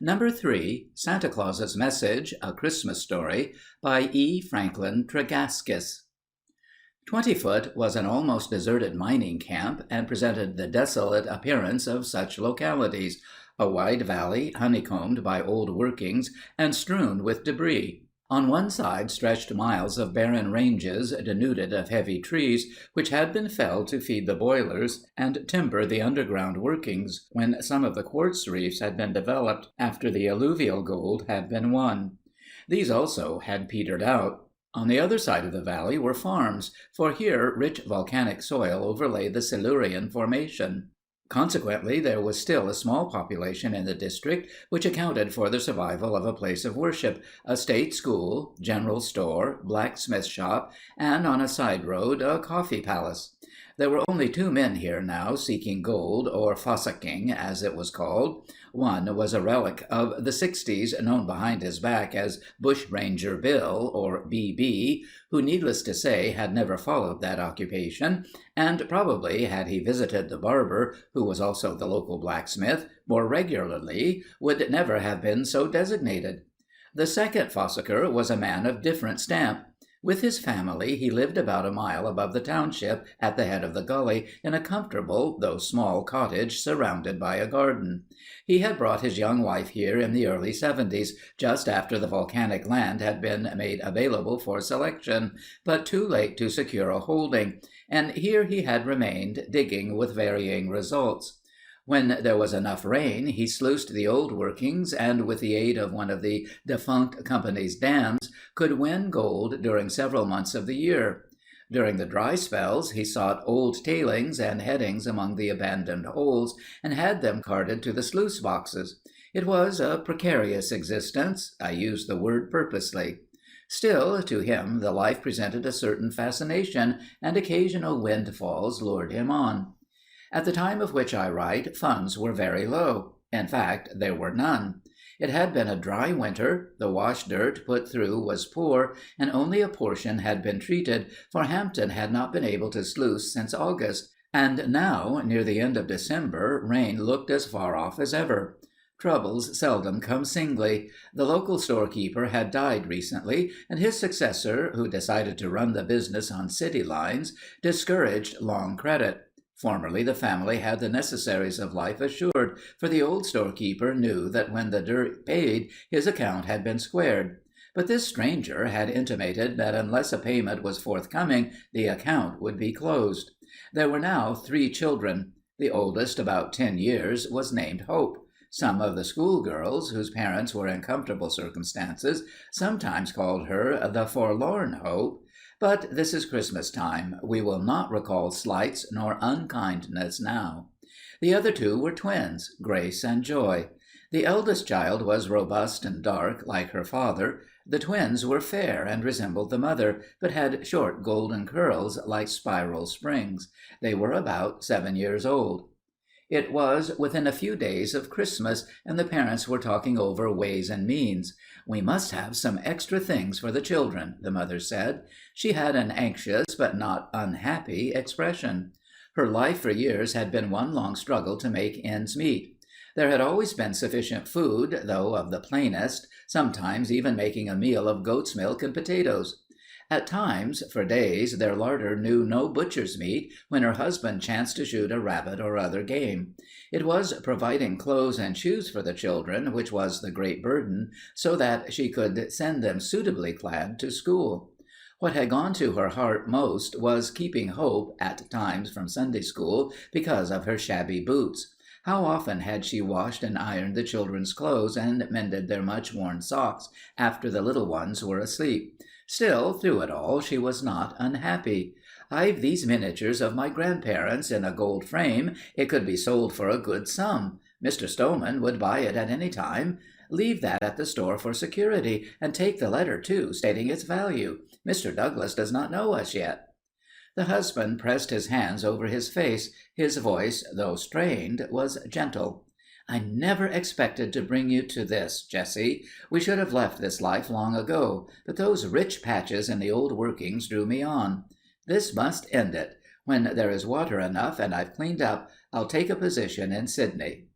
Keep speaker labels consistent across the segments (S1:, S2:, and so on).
S1: Number 3, Santa Claus's Message, A Christmas Story by E. Franklin Tregaskis. 20-Foot was an almost deserted mining camp and presented the desolate appearance of such localities, a wide valley honeycombed by old workings and strewn with debris. On one side stretched miles of barren ranges denuded of heavy trees which had been felled to feed the boilers and timber the underground workings when some of the quartz reefs had been developed after the alluvial gold had been won. These also had petered out. On the other side of the valley were farms, for here rich volcanic soil overlaid the Silurian formation. Consequently, there was still a small population in the district, which accounted for the survival of a place of worship, a state school, general store, blacksmith shop, and on a side road a coffee palace. There were only 2 men here now seeking gold, or fossicking, as it was called. One was a relic of the 60s, known behind his back as Bushranger Bill, or B.B., who, needless to say, had never followed that occupation, and probably, had he visited the barber, who was also the local blacksmith, more regularly, would never have been so designated. The second fossicker was a man of different stamp. With his family, he lived about a mile above the township at the head of the gully in a comfortable, though small, cottage surrounded by a garden. He had brought his young wife here in the early 70s, just after the volcanic land had been made available for selection, but too late to secure a holding, and here he had remained, digging with varying results. When there was enough rain, he sluiced the old workings and, with the aid of one of the defunct company's dams, could win gold during several months of the year. During the dry spells, he sought old tailings and headings among the abandoned holes and had them carted to the sluice boxes. It was a precarious existence. I use the word purposely. Still, to him, the life presented a certain fascination, and occasional windfalls lured him on. At the time of which I write, funds were very low. In fact, there were none. It had been a dry winter, the wash dirt put through was poor, and only a portion had been treated, for Hampton had not been able to sluice since August, and now, near the end of December, rain looked as far off as ever. Troubles seldom come singly. The local storekeeper had died recently, and his successor, who decided to run the business on city lines, discouraged long credit. Formerly the family had the necessaries of life assured, for the old storekeeper knew that when the dirt paid, his account had been squared. But this stranger had intimated that unless a payment was forthcoming, the account would be closed. There were now 3 children. The oldest, about 10 years, was named Hope. Some of the schoolgirls, whose parents were in comfortable circumstances, sometimes called her the Forlorn Hope. But this is Christmas time. We will not recall slights nor unkindness now. The other 2 were twins, Grace and Joy. The eldest child was robust and dark, like her father. The twins were fair and resembled the mother, but had short golden curls like spiral springs. They were about 7 years old. It was within a few days of Christmas, and the parents were talking over ways and means. "We must have some extra things for the children," the mother said. She had an anxious but not unhappy expression. Her life for years had been one long struggle to make ends meet. There had always been sufficient food, though of the plainest, sometimes even making a meal of goat's milk and potatoes. At times, for days, their larder knew no butcher's meat when her husband chanced to shoot a rabbit or other game. It was providing clothes and shoes for the children which was the great burden, so that she could send them suitably clad to school. What had gone to her heart most was keeping Hope at times from Sunday school because of her shabby boots. How often had she washed and ironed the children's clothes and mended their much-worn socks after the little ones were asleep. Still, through it all, she was not unhappy. "I've these miniatures of my grandparents in a gold frame. It could be sold for a good sum. Mr. Stoneman would buy it at any time. Leave that at the store for security, and take the letter, too, stating its value. Mr. Douglas does not know us yet." The husband pressed his hands over his face. His voice, though strained, was gentle. "I never expected to bring you to this, Jessie. We should have left this life long ago, but those rich patches in the old workings drew me on. This must end it. When there is water enough and I've cleaned up, I'll take a position in Sydney.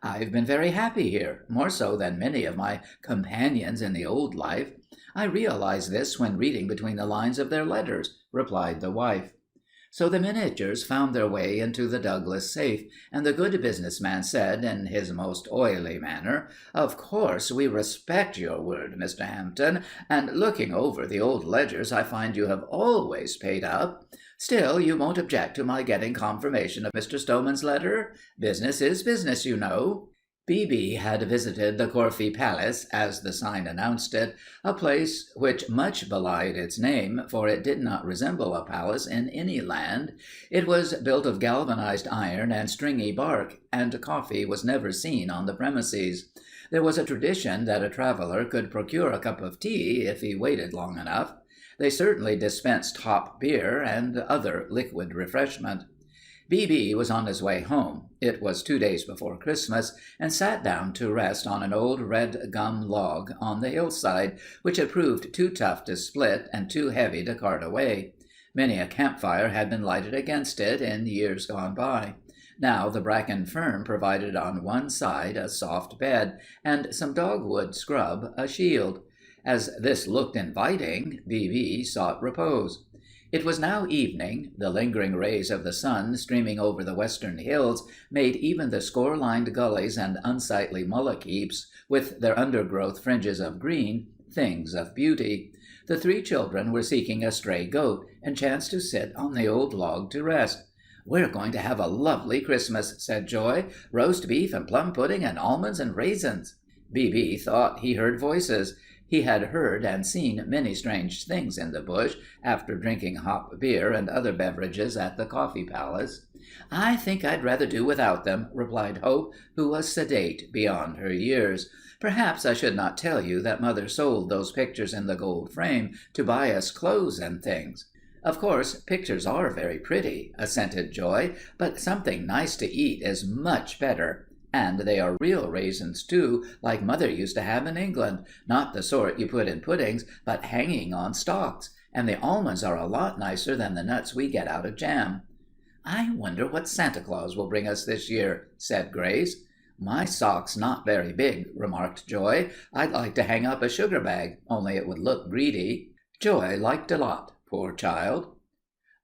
S1: I've been very happy here, more so than many of my companions in the old life. I realized this when reading between the lines of their letters," replied the wife. So the miniatures found their way into the Douglas safe, and the good businessman said, in his most oily manner, "Of course we respect your word, Mr. Hampton, and looking over the old ledgers I find you have always paid up. Still, you won't object to my getting confirmation of Mr. Stoneman's letter? Business is business, you know." B.B. had visited the Corfe Palace, as the sign announced it, a place which much belied its name, for it did not resemble a palace in any land. It was built of galvanized iron and stringy bark, and coffee was never seen on the premises. There was a tradition that a traveller could procure a cup of tea if he waited long enough. They certainly dispensed hop beer and other liquid refreshment. B.B. was on his way home. It was 2 days before Christmas, and sat down to rest on an old red gum log on the hillside, which had proved too tough to split and too heavy to cart away. Many a campfire had been lighted against it in years gone by. Now the bracken fern provided on one side a soft bed, and some dogwood scrub a shield. As this looked inviting, B.B. sought repose. It was now evening. The lingering rays of the sun streaming over the western hills made even the score-lined gullies and unsightly mullock heaps, with their undergrowth fringes of green, things of beauty. The three children were seeking a stray goat, and chanced to sit on the old log to rest. "We're going to have a lovely Christmas," said Joy. "Roast beef and plum pudding and almonds and raisins." B.B. thought he heard voices. He had heard and seen many strange things in the bush after drinking hop beer and other beverages at the Coffee Palace. "I think I'd rather do without them," replied Hope, who was sedate beyond her years. "Perhaps I should not tell you that Mother sold those pictures in the gold frame to buy us clothes and things." "Of course, pictures are very pretty," assented Joy, "but something nice to eat is much better. And they are real raisins, too, like Mother used to have in England, not the sort you put in puddings, but hanging on stalks. And the almonds are a lot nicer than the nuts we get out of jam." "I wonder what Santa Claus will bring us this year," said Grace. "My sock's not very big," remarked Joy. "I'd like to hang up a sugar bag, only it would look greedy." Joy liked a lot, poor child.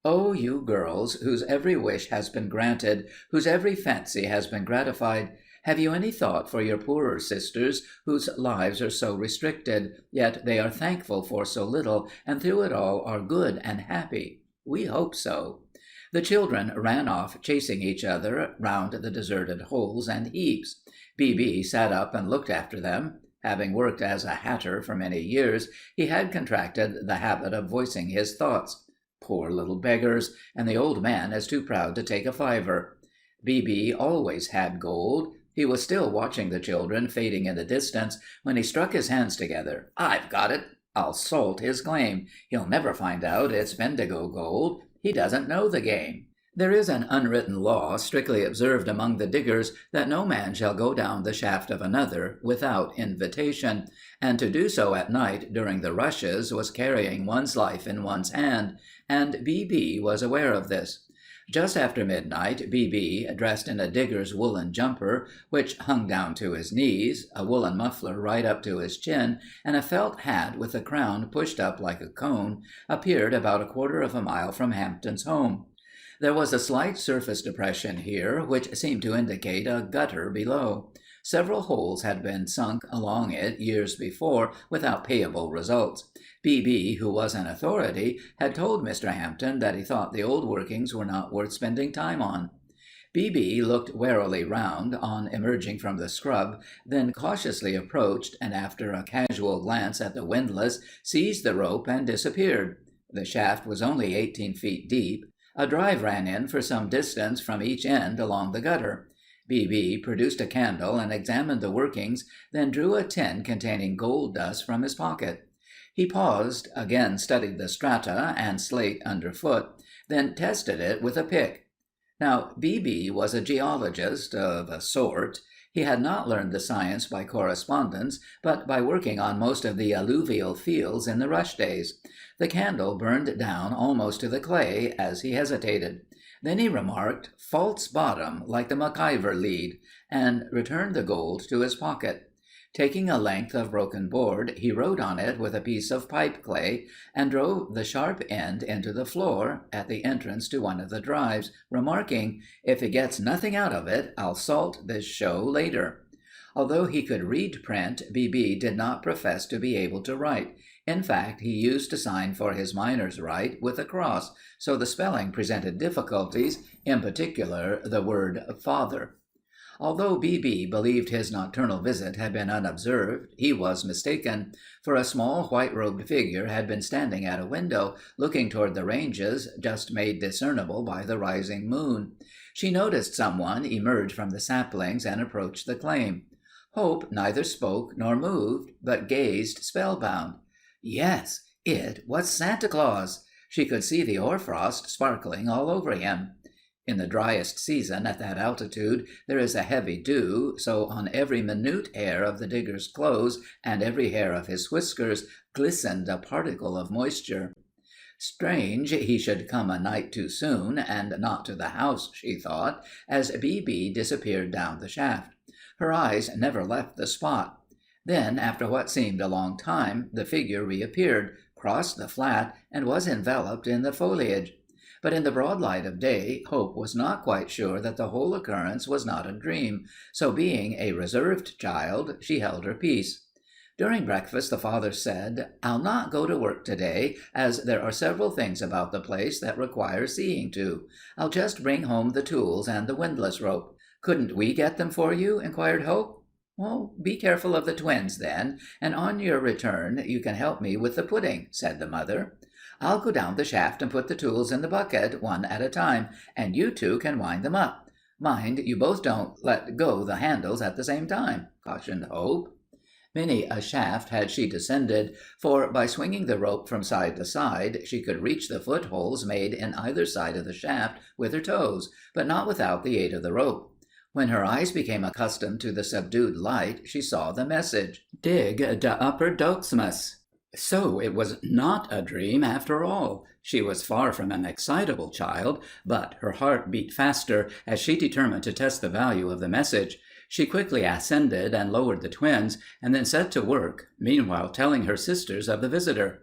S1: Oh, you girls, whose every wish has been granted, whose every fancy has been gratified, have you any thought for your poorer sisters whose lives are so restricted, yet they are thankful for so little, and through it all are good and happy? We hope so. The children ran off chasing each other round the deserted holes and heaps. B.B. sat up and looked after them. Having worked as a hatter for many years, he had contracted the habit of voicing his thoughts. Poor little beggars, and the old man is too proud to take a fiver. B.B. always had gold. He was still watching the children fading in the distance when he struck his hands together. "I've got it. I'll salt his claim. He'll never find out it's Bendigo gold. He doesn't know the game." There is an unwritten law strictly observed among the diggers that no man shall go down the shaft of another without invitation, and to do so at night during the rushes was carrying one's life in one's hand, and B.B. was aware of this. Just after midnight, B.B., dressed in a digger's woolen jumper, which hung down to his knees, a woolen muffler right up to his chin, and a felt hat with the crown pushed up like a cone, appeared about a quarter of a mile from Hampton's home. There was a slight surface depression here, which seemed to indicate a gutter below. Several holes had been sunk along it years before without payable results. B.B., who was an authority, had told Mr. Hampton that he thought the old workings were not worth spending time on. B.B. looked warily round on emerging from the scrub, then cautiously approached, and after a casual glance at the windlass, seized the rope and disappeared. The shaft was only 18 feet deep. A drive ran in for some distance from each end along the gutter. B.B. produced a candle and examined the workings, then drew a tin containing gold dust from his pocket. He paused, again studied the strata and slate underfoot, then tested it with a pick. Now, B.B. was a geologist of a sort. He had not learned the science by correspondence, but by working on most of the alluvial fields in the rush days. The candle burned down almost to the clay as he hesitated. Then he remarked, "False bottom, like the MacIver lead," and returned the gold to his pocket. Taking a length of broken board, he wrote on it with a piece of pipe clay, and drove the sharp end into the floor at the entrance to one of the drives, remarking, "If he gets nothing out of it, I'll salt this show later." Although he could read print, B.B. did not profess to be able to write. In fact, he used to sign for his miner's right with a cross, so the spelling presented difficulties, in particular the word father. Although B.B. believed his nocturnal visit had been unobserved, he was mistaken, for a small white-robed figure had been standing at a window, looking toward the ranges just made discernible by the rising moon. She noticed someone emerge from the saplings and approach the claim. Hope neither spoke nor moved, but gazed spellbound. Yes, it was Santa Claus. She could see the hoarfrost sparkling all over him. In the driest season at that altitude there is a heavy dew, so on every minute hair of the digger's clothes and every hair of his whiskers glistened a particle of moisture. Strange he should come a night too soon, and not to the house, she thought, as B.B. disappeared down the shaft. Her eyes never left the spot. Then, after what seemed a long time, the figure reappeared, crossed the flat, and was enveloped in the foliage. But in the broad light of day, Hope was not quite sure that the whole occurrence was not a dream, so being a reserved child, she held her peace. During breakfast the father said, "I'll not go to work today, as there are several things about the place that require seeing to. I'll just bring home the tools and the windlass rope." "Couldn't we get them for you?" inquired Hope. "Oh, be careful of the twins, then, and on your return you can help me with the pudding," said the mother. "I'll go down the shaft and put the tools in the bucket, one at a time, and you two can wind them up. Mind you both don't let go the handles at the same time," cautioned Hope. Many a shaft had she descended, for by swinging the rope from side to side she could reach the footholes made in either side of the shaft with her toes, but not without the aid of the rope. When her eyes became accustomed to the subdued light, she saw the message, "Dig de upper Doxmus." So it was not a dream after all. She was far from an excitable child, but her heart beat faster as she determined to test the value of the message. She quickly ascended and lowered the twins, and then set to work, meanwhile telling her sisters of the visitor.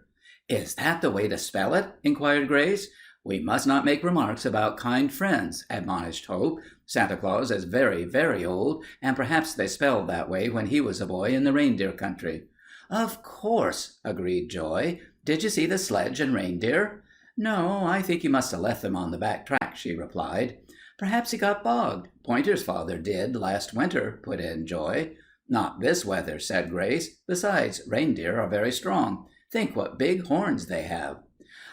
S1: "Is that the way to spell it?" inquired Grace. "We must not make remarks about kind friends," admonished Hope. "Santa Claus is very, very old, and perhaps they spelled that way when he was a boy in the reindeer country." "Of course," agreed Joy. "Did you see the sledge and reindeer?" "No, I think he must have left them on the back track," she replied. "Perhaps he got bogged. Pointer's father did last winter," put in Joy. "Not this weather," said Grace. "Besides, reindeer are very strong. Think what big horns they have."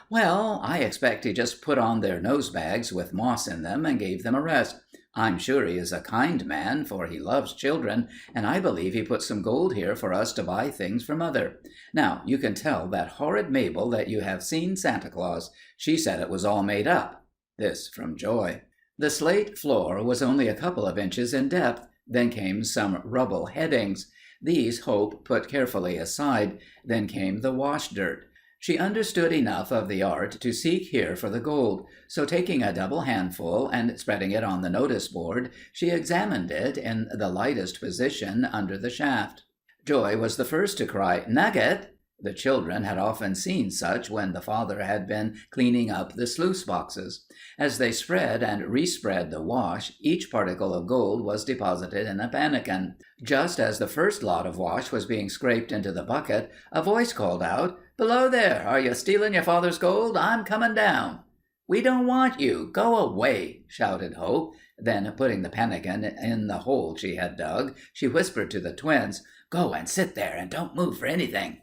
S1: "Well, I expect he just put on their nose bags with moss in them and gave them a rest. I'm sure he is a kind man, for he loves children, and I believe he put some gold here for us to buy things for Mother. Now, you can tell that horrid Mabel that you have seen Santa Claus. She said it was all made up." This from Joy. The slate floor was only a couple of inches in depth. Then came some rubble headings. These Hope put carefully aside. Then came the wash dirt. She understood enough of the art to seek here for the gold, so taking a double handful and spreading it on the notice board, she examined it in the lightest position under the shaft. Joy was the first to cry, "Nugget!" The children had often seen such when the father had been cleaning up the sluice boxes. As they spread and respread the wash, each particle of gold was deposited in a pannikin. Just as the first lot of wash was being scraped into the bucket, a voice called out, "Below there! Are you stealing your father's gold? I'm coming down." "We don't want you. Go away!" shouted Hope. Then, putting the pannikin in the hole she had dug, she whispered to the twins, "Go and sit there and don't move for anything."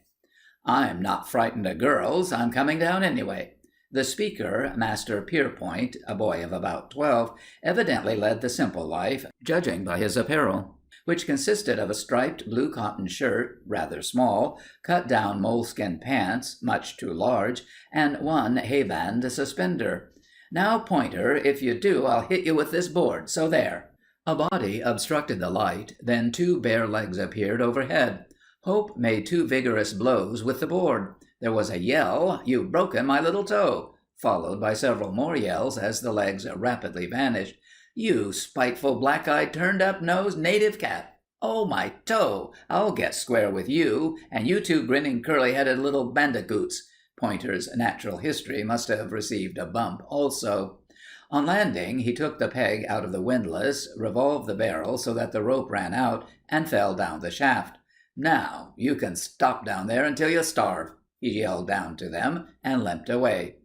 S1: "I'm not frightened of girls. I'm coming down anyway." The speaker, Master Pierpoint, a boy of about 12, evidently led the simple life, judging by his apparel, which consisted of a striped blue cotton shirt, rather small, cut-down moleskin pants, much too large, and one hay-band suspender. "Now, Pointer, if you do, I'll hit you with this board, so there." A body obstructed the light, then two bare legs appeared overhead. Hope made two vigorous blows with the board. There was a yell, "You've broken my little toe." followed by several more yells as the legs rapidly vanished. "You spiteful, black-eyed, turned-up-nosed native cat! Oh, my toe! I'll get square with you, and you two grinning, curly-headed little bandicoots!" Pointer's natural history must have received a bump also. On landing, he took the peg out of the windlass, revolved the barrel so that the rope ran out, and fell down the shaft. "Now, you can stop down there until you starve," he yelled down to them, and limped away.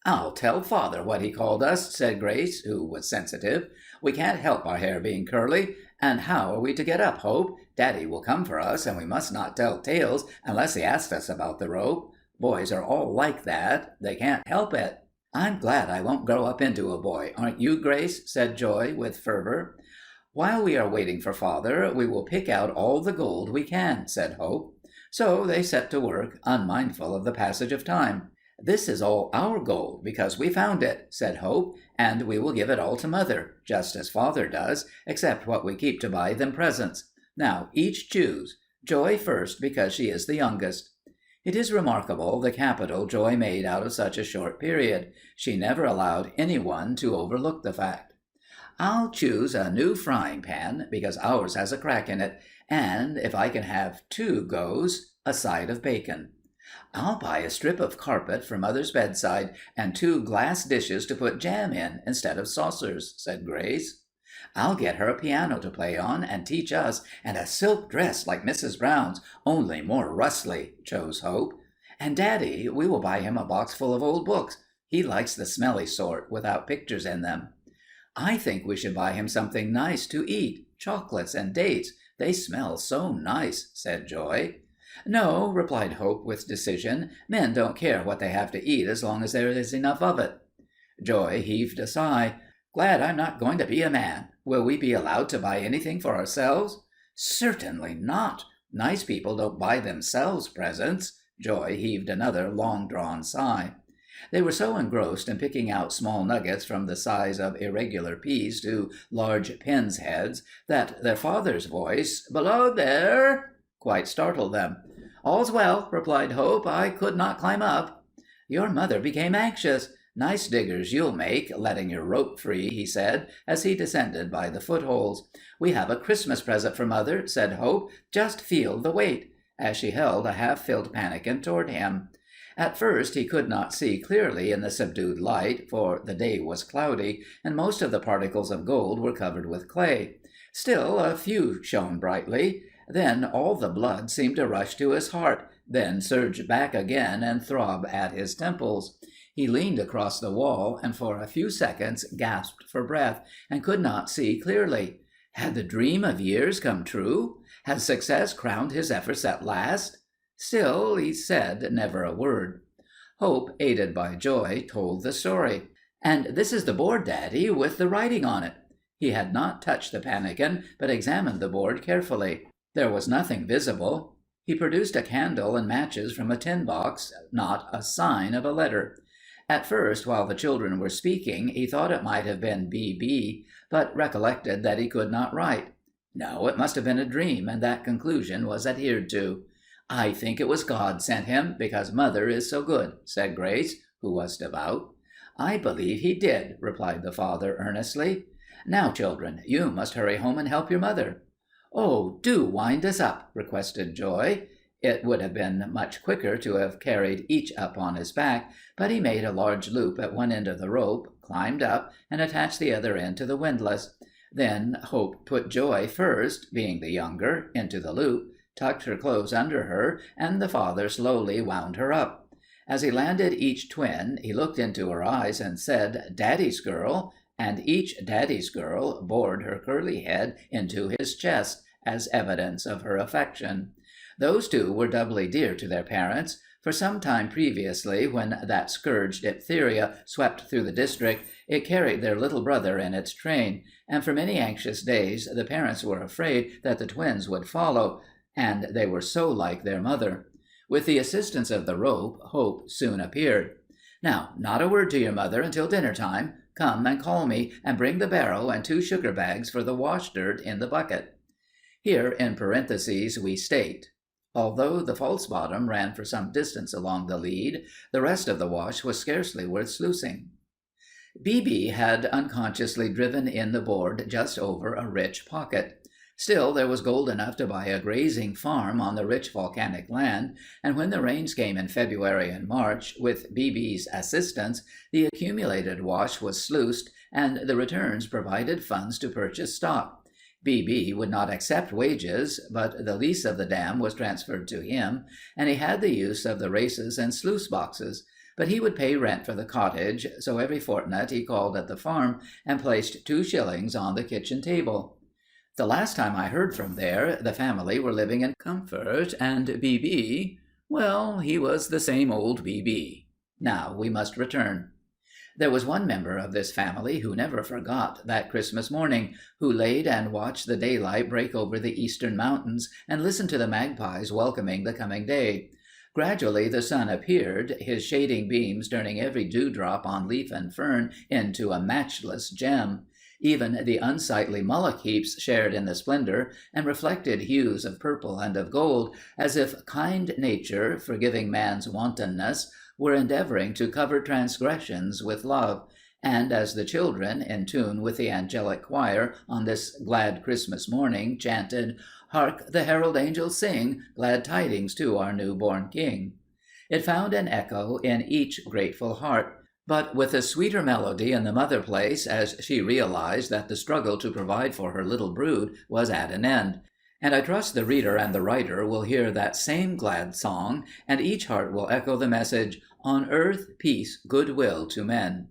S1: "I'll tell father what he called us," said Grace, who was sensitive. "We can't help our hair being curly. And how are we to get up, Hope? Daddy will come for us, and we must not tell tales unless he asks us about the rope. Boys are all like that. They can't help it." "I'm glad I won't grow up into a boy, aren't you, Grace?" said Joy with fervor. "While we are waiting for father, we will pick out all the gold we can," said Hope. So they set to work, unmindful of the passage of time. "This is all our gold, because we found it," said Hope, "and we will give it all to Mother, just as Father does, except what we keep to buy them presents. Now, each choose. Joy first, because she is the youngest." It is remarkable the capital Joy made out of such a short period. She never allowed anyone to overlook the fact. "I'll choose a new frying pan, because ours has a crack in it, and, if I can have 2 goes, a side of bacon. I'll buy a strip of carpet for Mother's bedside, and 2 glass dishes to put jam in instead of saucers," said Grace. "I'll get her a piano to play on and teach us, and a silk dress like Mrs. Brown's, only more rustly," chose Hope. "And Daddy, we will buy him a box full of old books. He likes the smelly sort, without pictures in them." "I think we should buy him something nice to eat, chocolates and dates. They smell so nice," said Joy. "No," replied Hope with decision. "Men don't care what they have to eat as long as there is enough of it." Joy heaved a sigh. "Glad I'm not going to be a man. Will we be allowed to buy anything for ourselves?" "Certainly not. Nice people don't buy themselves presents." Joy heaved another long-drawn sigh. They were so engrossed in picking out small nuggets from the size of irregular peas to large pins' heads that their father's voice, "Below there," quite startled them. "All's well," replied Hope. "I could not climb up." "Your mother became anxious. Nice diggers you'll make, letting your rope free," he said, as he descended by the footholes. "We have a Christmas present for Mother," said Hope. "Just feel the weight," as she held a half-filled pannikin toward him. At first he could not see clearly in the subdued light, for the day was cloudy, and most of the particles of gold were covered with clay. Still, a few shone brightly. Then all the blood seemed to rush to his heart, then surge back again and throb at his temples. He leaned across the wall, and for a few seconds gasped for breath, and could not see clearly. Had the dream of years come true? Had success crowned his efforts at last? Still, he said never a word. Hope, aided by Joy, told the story. "And this is the board, Daddy, with the writing on it." He had not touched the pannikin, but examined the board carefully. There was nothing visible. He produced a candle and matches from a tin box, not a sign of a letter. At first, while the children were speaking, he thought it might have been B.B., but recollected that he could not write. No, it must have been a dream, and that conclusion was adhered to. "I think it was God sent him, because Mother is so good," said Grace, who was devout. "I believe he did," replied the father earnestly. "Now, children, you must hurry home and help your mother." "Oh, do wind us up," requested Joy. It would have been much quicker to have carried each up on his back, but he made a large loop at one end of the rope, climbed up, and attached the other end to the windlass. Then Hope put Joy first, being the younger, into the loop, tucked her clothes under her, and the father slowly wound her up. As he landed each twin, he looked into her eyes and said, "Daddy's girl," and each Daddy's girl bored her curly head into his chest as evidence of her affection. Those two were doubly dear to their parents. For some time previously, when that scourge diphtheria swept through the district, it carried their little brother in its train, and for many anxious days the parents were afraid that the twins would follow, and they were so like their mother. With the assistance of the rope, Hope soon appeared. "Now, not a word to your mother until dinner time. Come and call me, and bring the barrow and 2 sugar bags for the wash dirt in the bucket." Here in parentheses we state, Although the false bottom ran for some distance along the lead, the rest of the wash was scarcely worth sluicing. BB had unconsciously driven in the board just over a rich pocket. Still, there was gold enough to buy a grazing farm on the rich volcanic land, and when the rains came in February and March, with BB's assistance, the accumulated wash was sluiced, and the returns provided funds to purchase stock. BB would not accept wages, but the lease of the dam was transferred to him, and he had the use of the races and sluice boxes. But he would pay rent for the cottage, so every fortnight he called at the farm and placed 2 shillings on the kitchen table. The last time I heard from there, the family were living in comfort, and BB, well, he was the same old BB. Now we must return. There was one member of this family who never forgot that Christmas morning, who laid and watched the daylight break over the eastern mountains and listened to the magpies welcoming the coming day. Gradually the sun appeared, his shading beams turning every dewdrop on leaf and fern into a matchless gem. Even the unsightly mullock heaps shared in the splendor, and reflected hues of purple and of gold, as if kind nature, forgiving man's wantonness, were endeavoring to cover transgressions with love, and as the children, in tune with the angelic choir on this glad Christmas morning, chanted, "Hark the herald angels sing, glad tidings to our new-born King," it found an echo in each grateful heart, but with a sweeter melody in the mother place as she realized that the struggle to provide for her little brood was at an end. And I trust the reader and the writer will hear that same glad song, and each heart will echo the message, "On earth, peace, goodwill to men."